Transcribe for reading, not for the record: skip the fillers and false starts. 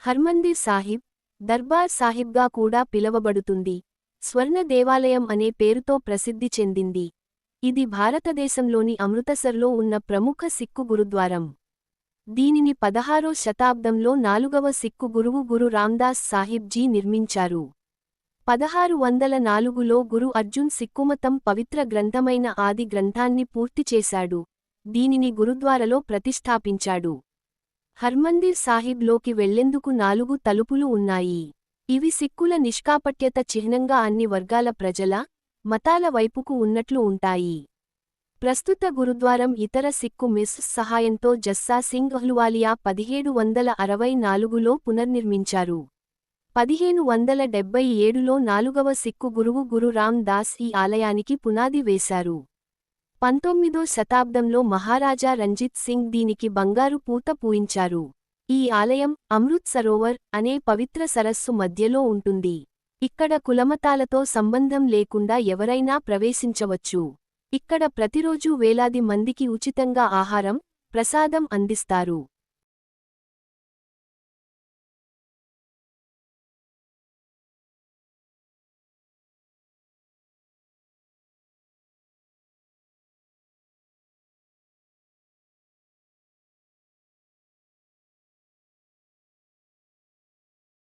హర్మందిర్ సాహిబ్, దర్బార్ సాహిబ్గా కూడా పిలవబడుతుంది. స్వర్ణ దేవాలయం అనే పేరుతో ప్రసిద్ధి చెందింది. ఇది భారతదేశంలోని అమృతసర్లో ఉన్న ప్రముఖ సిక్కు గురుద్వారం. దీనిని 16వ శతాబ్దంలో 4వ సిక్కు గురువు గురు రామ్దాస్ సాహిబ్ జీ నిర్మించారు. 1604లో గురు అర్జున్ సిక్కుమతం పవిత్ర గ్రంథమైన ఆది గ్రంథాన్ని పూర్తి చేశాడు. దీనిని గురుద్వారలో ప్రతిష్ఠాపించాడు. హర్మందిర్ సాహిబ్ లోకి వెళ్లేందుకు 4 తలుపులు ఉన్నాయి. ఇవి సిక్కుల నిష్కాపట్యత చిహ్నంగా అన్ని వర్గాల ప్రజల, మతాల వైపుకు ఉన్నట్లు ఉంటాయి. ప్రస్తుత గురుద్వారం ఇతర సిక్కు మిస్ సహాయంతో జస్సా సింగ్ అహ్లూవాలియా 1764లో పునర్నిర్మించారు. 1577లో 4వ సిక్కు గురువు గురు రామ్ దాస్ ఈ ఆలయానికి పునాది వేశారు. 19వ శతాబ్దంలో మహారాజా రంజిత్ సింగ్ దీనికి బంగారు పూత పూయించారు. ఈ ఆలయం అమృత్ సరోవర్ అనే పవిత్ర సరస్సు మధ్యలో ఉంటుంది. ఇక్కడ కులమతాలతో సంబంధం లేకుండా ఎవరైనా ప్రవేశించవచ్చు. ఇక్కడ ప్రతిరోజూ వేలాది మందికి ఉచితంగా ఆహారం, ప్రసాదం అందిస్తారు.